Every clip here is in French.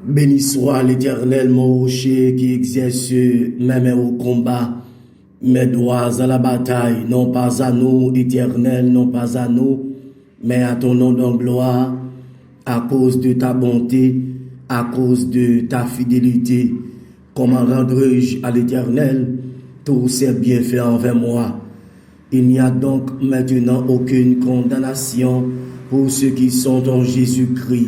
Béni soit l'Éternel, mon rocher, qui exerce mes mains au combat, mes doigts à la bataille, non pas à nous, Éternel, non pas à nous, mais à ton nom de gloire, à cause de ta bonté, à cause de ta fidélité. Comment rendrai-je à l'Éternel tous ses bienfaits envers moi? Il n'y a donc maintenant aucune condamnation pour ceux qui sont en Jésus-Christ.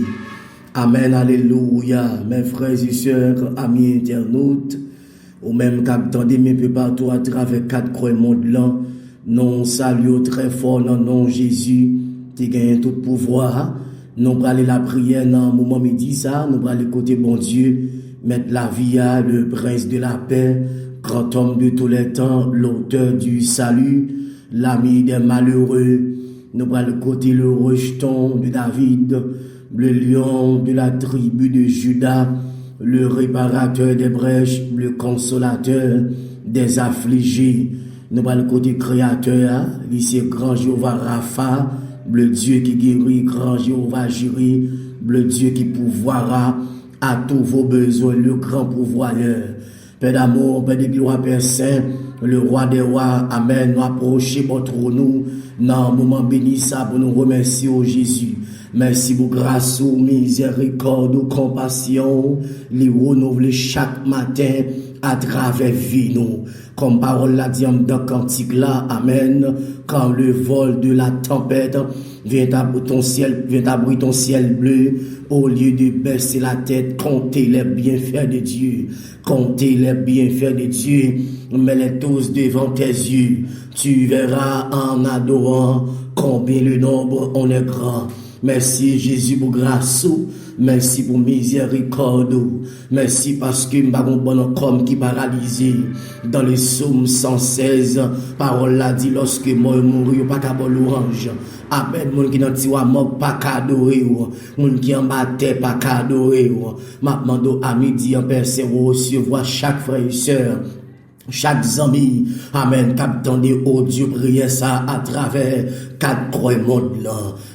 Amen, alléluia, mes frères et sœurs, amis internautes, ou même qu'attendez mes peu partout à travers quatre coins monde là, nous saluons très fort dans le nom de Jésus, qui gagne tout pouvoir. Nous allons aller la prière dans le moment midi ça, nous allons aller côté bon Dieu, mettre la vie à le prince de la paix, grand homme de tous les temps, l'auteur du salut, l'ami des malheureux. Nous allons aller côté le rejeton de David, le lion de la tribu de Juda, le réparateur des brèches, le consolateur des affligés. Nous allons le côté créateur, ici grand Jéhovah Rapha, le Dieu qui guérit, grand Jéhovah Jireh, le Dieu qui pourvoira à tous vos besoins, le grand pourvoyeur. Père d'amour, Père de gloire, Père Saint, le roi des rois, Amen, nous approcher votre nous dans un moment béni ça pour nous remercier au Jésus. Merci pour grâce, miséricorde, compassion, les renouveler chaque matin à travers vie nous. Comme parole la dit dans cantique là, Amen. Quand le vol de la tempête vient abrir ton ciel bleu, au lieu de baisser la tête, comptez les bienfaits de Dieu. Comptez les bienfaits de Dieu, mets-les tous devant tes yeux. Tu verras en adorant combien le nombre en est grand. Merci Jésus pour grâce, merci pour miséricorde, merci parce que m'avons bon comme qui paralysé. Dans le psaume 116, parole l'a dit lorsque moi mourri pas qu'à bon l'orange. Amen, moun qui nan tiwa mok pas qu'adorer ou, moun qui en battait pas qu'adorer ou. M'a mando à midi en Père recevoir chaque frère et sœur. Chaque ami, Amen, qu'attendez au Dieu prier ça à travers quatre coins monde là.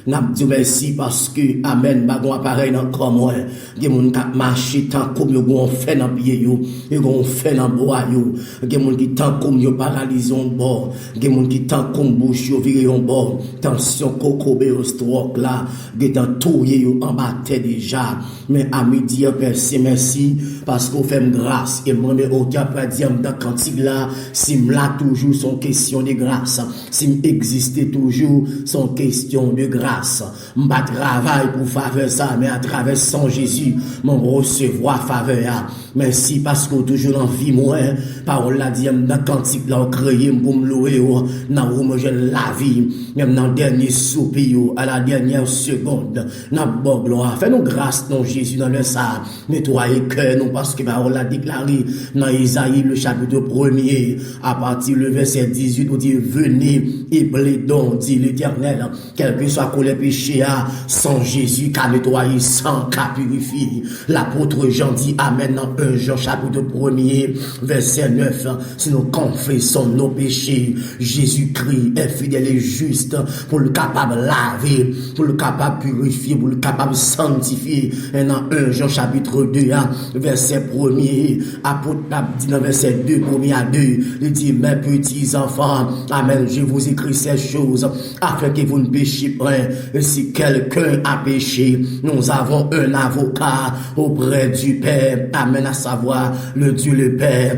N'a dit merci parce que, Amen, bagon appareil dans corps moi. Gen moun k'ap marcher tant comme yo gon fait dans pied yo, yo gon fait dans bois yo. Gen moun qui tant comme yo paralysé en bord, gen moun qui tant comme bouche yo viré en bord. Tension coco be stroke là, gen tant touye yo en bas déjà. Mais à midi, merci parce qu'on fait grâce et moi mais au cap pas dire dans cantique là, si m'la toujours son question de grâce, si m'existe toujours son question de grâce. M'pas travail pour faveur ça, mais à travers son Jésus, m'en recevoir faveur. Merci parce que toujours en vie moi, parole la dit dans cantique là créé pour me louer dans où je la vie, même dans dernier soupir à la dernière seconde, n'a bon gloire. Fais-nous grâce non Jésus dans le ça, nettoyer cœur non parce que parole l'a déclaré dans Isaïe le chapitre 1er à partir le verset 18 on dit venez et plaidons dit l'Éternel quel que soit les péchés sans Jésus qu'a nettoyé sans qu'a purifié. L'apôtre Jean dit amen dans 1 Jean chapitre 1er verset 9 si nous confessons nos péchés Jésus-Christ est fidèle et juste pour le capable laver pour le capable purifier pour le capable sanctifier. Et dans 1 Jean chapitre 2 verset 1er apôtre dit dans verset 2 1er à 2 il dit mes petits enfants amen je vous écris ces choses afin que vous ne péchiez pas. Et si quelqu'un a péché nous avons un avocat auprès du Père amen à savoir le Dieu le Père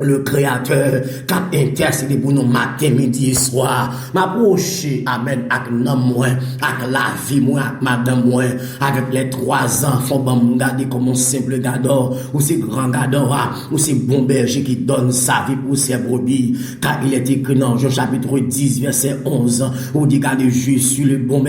le créateur qui a intercédé pour nous matin, midi et soir. M'approche, amen, avec nom moi, avec la vie moi, avec madame moi, avec les 3 enfants, bon, regarder comme un simple gador, ou c'est grand gador, ou c'est bon berger qui donne sa vie pour ses brebis. Car il est écrit dans Jean chapitre 10, verset 11, où dit, regardez, je suis le bon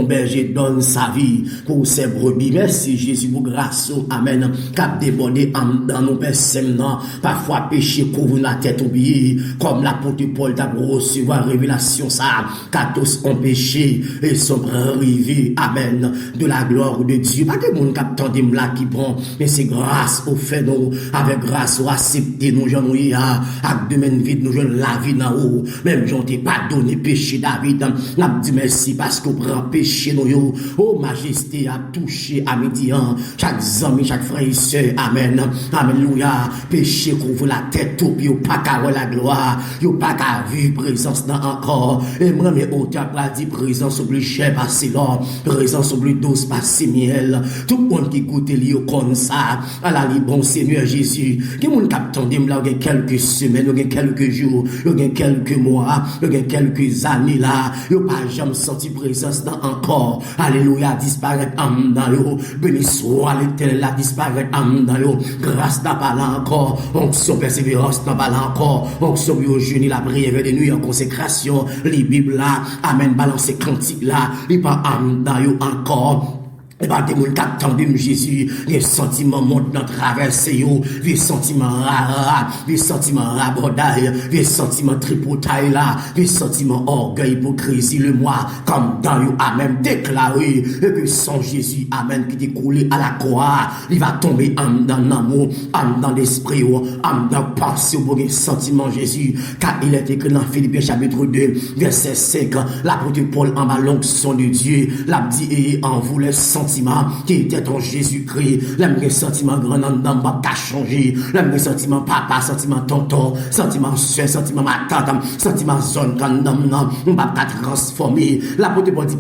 berger donne sa vie pour ses brebis. Merci Jésus pour grâce, amen, qui a débordé dans nos personnes, par parfois péché couvre la tête oubliée, comme l'apôtre Paul t'a recevoir révélation ça, car tous ont péché et sont privés, amen, de la gloire de Dieu. Pas de monde qui là qui prend, mais c'est grâce au fait nous, avec grâce au accepter nous, j'en ai avec demain vide, nous, j'en la vie dans haut, même j'en t'ai pas donné péché David, n'a dit merci parce qu'on prend péché nous, yo, oh majesté a touché à midi, chaque ami, chaque frère et soeur, amen, alléluia, péché couvre la tête, tout, yo pas qu'à voir la gloire, yo pas qu'à vivre présence dans encore, et moi, mais autant pas dit présence plus cher, passer là, présence plus douce, passer miel, tout le monde qui goûte l'eau comme ça, à la libre, bon Seigneur Jésus, qui moun captant là, il y a quelques semaines, il y a quelques jours, il y a quelques mois, il y a quelques années là, il n'y a pas jamais senti présence dans encore, alléluia, disparaître en dans yo, béni soit l'éternel, la disparaître en dans yo, grâce n'a pas là encore, onction persévérance n'a pas là encore, onction yo jeûne la prière de nuit en consécration, les Bibles là, amen, balancer cantique là, il pas en dans yo encore. Et pas des gens qui attendent Jésus, les sentiments montent dans traversée, les sentiments rara, les sentiments rabodaille, les sentiments tripotaille là, les sentiments orgueil, hypocrisie, le moi, comme dans eux, amen, déclaré, et puis sans Jésus, amen, qui est coulé à la croix, il va tomber en dans l'amour, en dans l'esprit, en dans pensée, pour les sentiments Jésus, car il est écrit dans Philippiens chapitre 2, verset 5, l'apôtre Paul en bas l'onction de Dieu, l'a dit, et en vous les sentiments qui était en Jésus-Christ, les sentiments grand en dedans, pas changer, les sentiments papa, sentiments tonton, sentiments soeur, sentiments ma tante, sentiments zone quand on va pas transformer. L'apôtre Paul dit,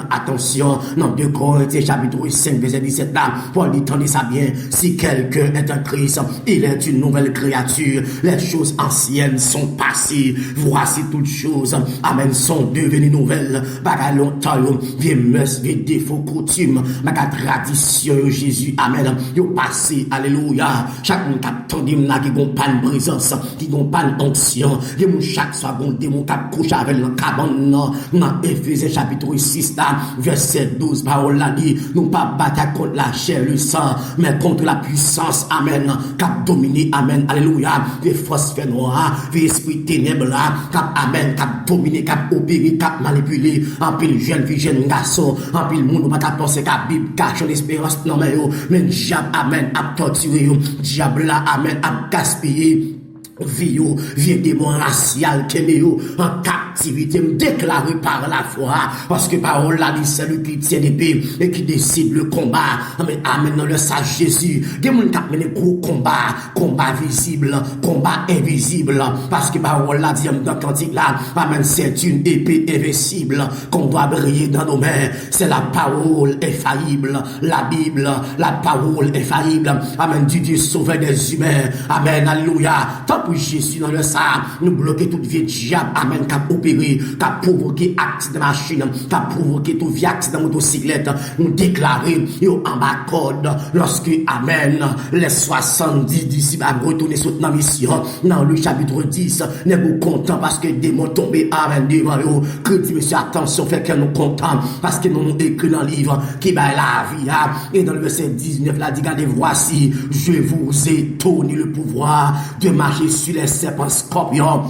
attention, dans 2 Corinthiens chapitre 5, verset 17 là, Paul dit, tenez ça bien, si quelqu'un est un Christ, il est une nouvelle créature, les choses anciennes sont passées, voici toutes choses, amen, sont devenues nouvelles, bagarre longtemps, vieux mœurs, vieux défauts, coutumes, ma tradition, Jésus, amen, yo passé, alléluia, chaque monde qui attend là, qui gon pas de présence, qui gon pas d'onction, qui moun chaque soir gon démon qui couche avec le cabane, dans Éphésiens chapitre 6, là, verset 12, parole là dit, nous pas battre contre la chair, le sang, mais contre la puissance, amen, qui dominer, amen, alléluia, les forces fait noires, les esprits ténèbres là, qui amen, qui dominer, qui opérer, qui manipuler, en pile jeune fille, jeune garçon, en pile monde, pas penser qu'à Bible cache l'espérance, non mais diable, amen, à torturer, diable là, amen, à gaspiller. Vieux démon racial kéméo en captivité déclaré par la foi parce que parole là dit c'est lui qui tient l'épée et qui décide le combat mais amen dans le sage Jésus des gens qui mené gros combat visible combat invisible parce que parole là dit dans cantique là amen c'est une épée invincible qu'on doit briller dans nos mains c'est la parole infaillible la Bible la parole infaillible amen du Dieu sauveur des humains amen alléluia pour Jésus dans le sang, nous bloquer toute vie diable, amen, qui a opéré, qui a provoqué accident de machine, qui a provoqué tout vie accident de motocyclette, nous déclarer, yo en bas code, lorsque, amen, les 70 disciples a retourné sur notre mission, dans le chapitre 10, nous sommes contents parce que des démons tombés, amen, devant eux, que dit monsieur, attention, fait que nous contents, parce que nous écrit dans le livre, qui va la vie, et dans le verset 19, là, dit, regardez, voici, je vous ai donné le pouvoir de marcher sur les serpents scorpions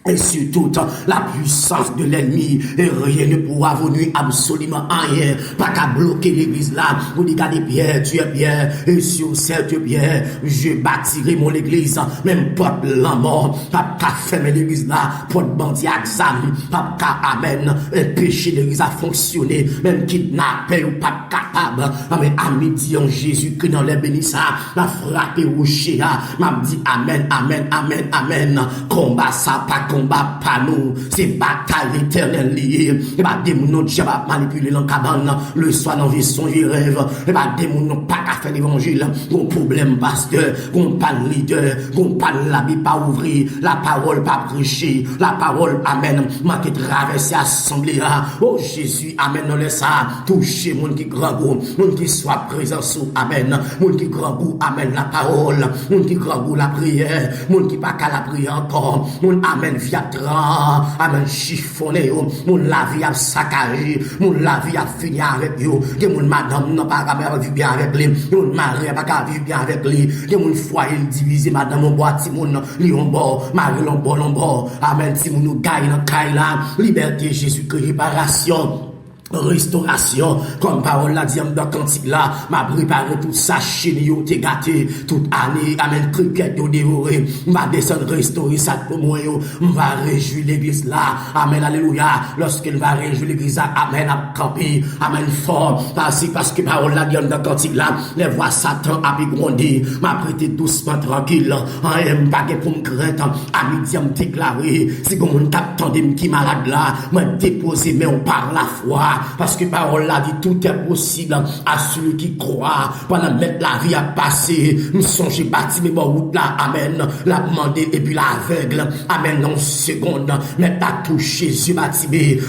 et sur toute la puissance de l'ennemi et rien ne pourra venir absolument rien pas qu'à bloquer l'église là vous dites regardez Pierre tu es Pierre et sur cette pierre je bâtirai mon église même porte la mort pas qu'à fermer l'église là porte bandit examen pas qu'à amen et péché l'église a fonctionné même kidnapper ou pas capable mais à midi en Jésus que dans les bénissants la frappé rocher m'a dit amen amen amen amen combat ça pas combat pas nous, c'est bataille éternelle liée. Et pas des gens qui va manipuler dans cabane, le soir dans vie songe rêve. Et pas des gens pas qu'à faire l'évangile. Gon problème pasteur, gon pas leader, gon pas la Bible pas ouvrir, la parole pas prêcher, la parole amen, manquer traverser assemblée. Oh Jésus, amen dans le ça, toucher monde qui grand goût, monde qui soit présent sous amen, monde qui grand goût, amen la parole, monde qui grand goût la prière, monde qui pas qu'à la prière encore, monde amen viatran, amen, chiffonné, moun la vie a saccagé, moun la vie a fini avec yo, que moun madame n'a pas qu'à vivre bien avec lui, moun mari n'a pas qu'à vivre bien avec lui, que moun foyer divisé, madame on boit, si moun li on bord, mari l'on bord, amen, si moun nous gagne dans caille là, liberté, Jésus-Christ, réparation, restauration, comme parole l'a dit dans cantique là, m'a préparé tout ça chez yo t'es gâté toute année, amen, cricket yo dévoré, m'a descendre restaurer ça pour moi yo, m'a réjouir l'église là, amen, alléluia, lorsqu'il va réjouir l'église là, amen, à camper, amen, fort, parce que parole l'a dit dans cantique là, les voix Satan a grandi, m'a prêté doucement tranquille, en pas pour me craindre, à midi me déclarer, si comme on t'attend qui malade là, m'a déposé mais on parle la foi. Parce que parole là dit tout est possible à celui qui croit. Pendant mettre la vie à passer, nous songeons bâti mes route là, amen. La demander et puis l'aveugle, amen, non seconde. Mais pas touché Jésus bâti,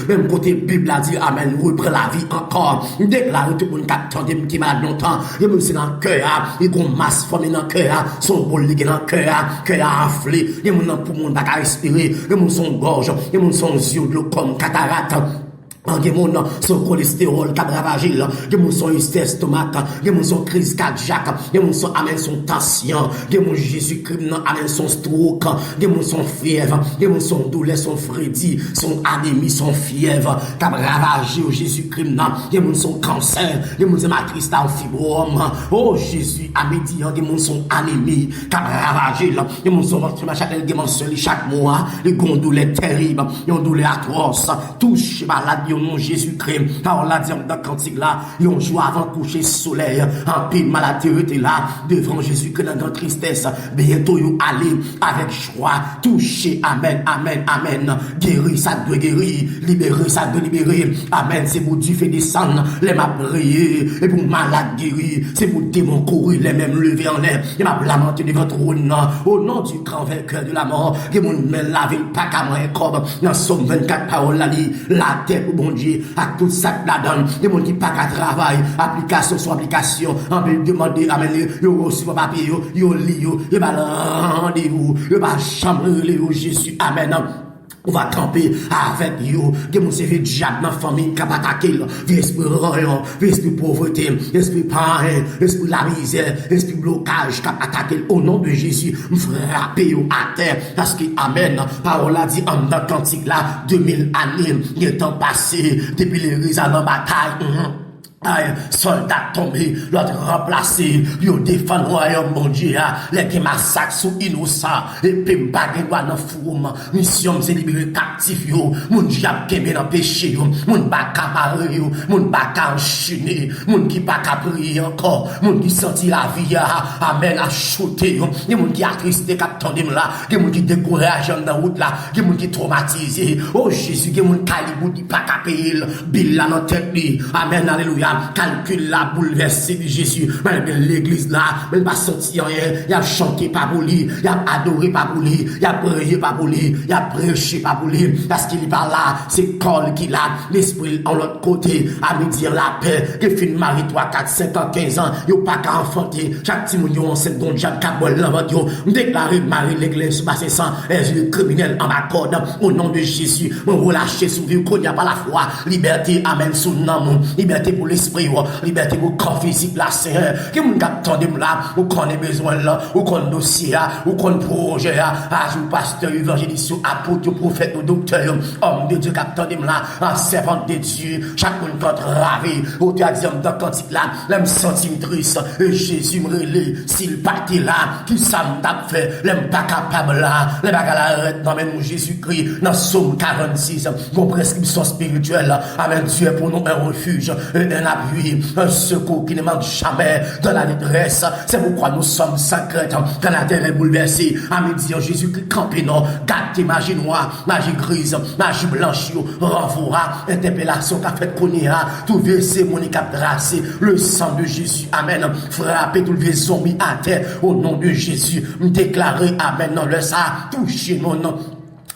même côté Bible a dit, amen, reprend la vie encore. Déclare tout le monde qui attend qui m'a longtemps. Il me dit dans le cœur, il y a une masse formée dans le cœur, son bol ligue dans le cœur enflé. Il y a un pour monde pas respirer, il y a son gorge, il y a son yeux de l'eau comme cataracte. Il y a mon son cholestérol qui a ravagé, il y a mon son estomac, il y a mon son crise cardiaque, il y a mon son amène son tension, il y a mon Jésus-Christ amène son stroke, il y a mon son fièvre, il y a mon son douleur, son frédit, son anémie, son fièvre qui a ravagé au Jésus-Christ, il y a mon son cancer, il y a mon son matrice dans fibrome, oh Jésus, à midi, il y a mon son anémie qui a ravagé, il y a mon son chaque dimension, chaque mois, les gondoles terribles, les douleurs atroces, touche maladie. Nom Jésus-Christ, alors là, dit dans cantique là, yon jour avant coucher soleil, en pile maladie était là, devant Jésus-Christ dans grande tristesse, bientôt yon allez avec joie, toucher, amen, amen, amen, guérir, ça doit guérir, libérer, ça doit libérer, amen, c'est pour Dieu fait descendre, les m'a prié, et pour malade guérir, c'est pour démon courir, les mêmes lever en l'air, et m'a lamenté devant trône, au nom du grand vainqueur de la mort, que mon main laver le pack à moi, comme dans Somme 24 paroles là, la terre bon Dieu, à tout ça la donne, des gens qui pas qu'à travail, application sur application, on peut demander, amen, yo reçu mon papier, yo lit, yo va rendez-vous, yo va chambre, Jésus, amen. On va camper avec yo, que mon se fait diable dans la famille qui a attaqué, l'esprit royaume, l'esprit pauvreté, l'esprit pain, l'esprit la misère, l'esprit blocage qui a attaqué au nom de Jésus, frapper yo à terre, parce que amen, parole a dit en dans cantique là, 2000 années, il est temps passé, depuis les risales en bataille, soldats tombés, l'autre remplacé, yo défend royaume mon Dieu, les qui massacrent sous innocents, et puis m'bagé dans le forum, mission c'est libérer captif yo, mon diable qui est dans péché yo, mon baka marre yo, mon baka enchaîné, mon qui pas qu'à prier encore, mon qui senti la vie, amen, à chuter yo, et mon qui attristé qu'à tendem là, et mon qui découragé dans route là, et mon qui traumatisé, oh Jésus, et mon calibre qui pas qu'à payer, bill là dans tête li, amen, alléluia. Calcul la bouleversé de Jésus, mais l'église là, mais il va sortir rien, il a chanté pas pour lui, il a adoré pas pour lui, il a prié pas pour lui, il a prêché pas pour lui, parce qu'il est pas là, c'est Col qui l'a, l'esprit en l'autre côté, à me dire la paix, que fin mari 3, 4, 5 ans, 15 ans, il pas qu'à enfanter, chaque petit moun en 5 secondes, chaque cabol dans votre yo, déclarer Marie l'église sous passé sang, est criminel en ma corde, au nom de Jésus, on relâcher sous vie, qu'on n'y a pas la foi, liberté, amen, sous le nom, liberté pour l'esprit, liberté pour corps physique là, Seigneur, que mon attendez là, ou qu'on ait besoin là, ou qu'on dossier là, ou qu'on projet là, à pasteur, évangéliste, apôtre, prophète, docteur, homme de Dieu, attendez là, en servant de Dieu, chaque monde quand ravé, au théâtre dans cantique là, l'aime sentir triste, et Jésus me relève, s'il partait là, qui ça m'a fait, l'aime pas capable là, l'aime pas l'arrête, non mais nous Jésus-Christ, dans Somme 46, vos prescriptions spirituelles, amen, Dieu pour nous un refuge, un appui, un secours qui ne manque jamais dans la détresse. C'est pourquoi nous sommes sacrés quand la terre est bouleversée. À midi, Jésus-Christ campé, non, gâté magie noire, magie grise, magie blanche, renvoie, interpellation qu'a fait connaître, tout verser mon cap tracé, le sang de Jésus, amen, frapper tout le zombie à terre, au nom de Jésus, déclarer, amen, non, le sang, toucher mon nom.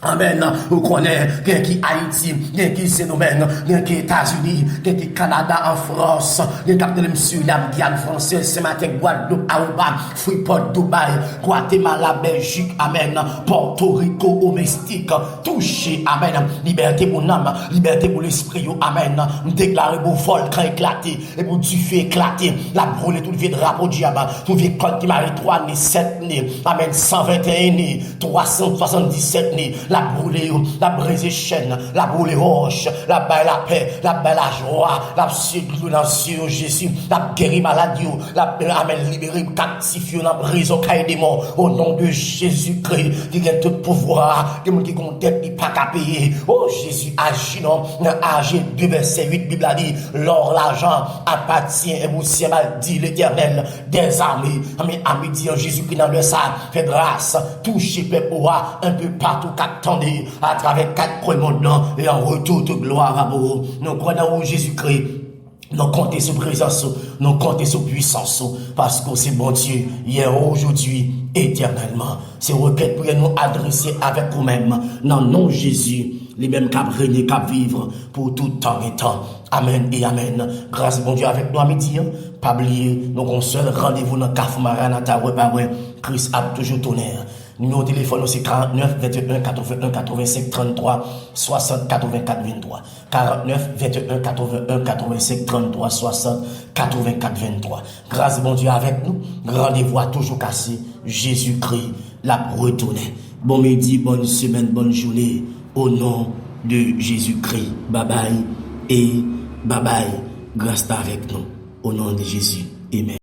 Amen. Vous connaissez qui Haïti, qui Sénomène, qui États-Unis, qui Canada, en France, qui Capitaine sur la Guyane française, ce matin, Guadeloupe, Aruba, Freeport, Dubaï, Guatemala, Belgique, Amen. Porto Rico, au Mexique, touché, Amen. Liberté pour l'âme, liberté pour l'esprit, Amen. Déclarer pour volcan éclaté, et pour du feu éclaté, la brûler tout le vieux drapeau diable, tout le vieux code qui marie 3 nés, 7 nés, Amen. 121 nés, 377 nés, la brûler, la briser chaîne, la brûler roche, la baille la paix, la baille la joie, la séduire dans Dieu Jésus, la guérir maladie, la amen libérer, captifier dans prison, caille démon, au nom de Jésus-Christ, qui a tout pouvoir, qui qui compte qui pas qu'à payer. Oh Jésus, agis non, dans AG 2 verset 8, Bible a dit, l'or, l'argent appartient et vous si mal dit l'Éternel des armées. Amen, à midi, Jésus-Christ dans le sang, fait grâce, toucher peuple un peu partout qu'attendez à travers 4 coins monde et en retour de gloire à vous. Nous croyons en Jésus-Christ. Nous comptons sur présence, nous comptons sur puissance, parce que c'est bon Dieu, hier, aujourd'hui, éternellement. C'est requête pour nous adresser avec vous-même, dans le nom de Jésus, les mêmes cap régner, cap vivre, pour tout temps et temps. Amen et amen. Grâce bon Dieu avec nous à midi, pas oublier, nous avons seul rendez-vous dans Carrefour Maranatha, Christ a toujours tonnerre. Numéro de téléphone, c'est 49 21 81 85 33 60 84 23. 49 21 81 85 33 60 84 23. Grâce bon Dieu avec nous. Rendez-vous à toujours cassé. Jésus-Christ l'a retourné. Bon midi, bonne semaine, bonne journée. Au nom de Jésus-Christ. Bye bye et bye bye. Grâce avec nous. Au nom de Jésus. Amen.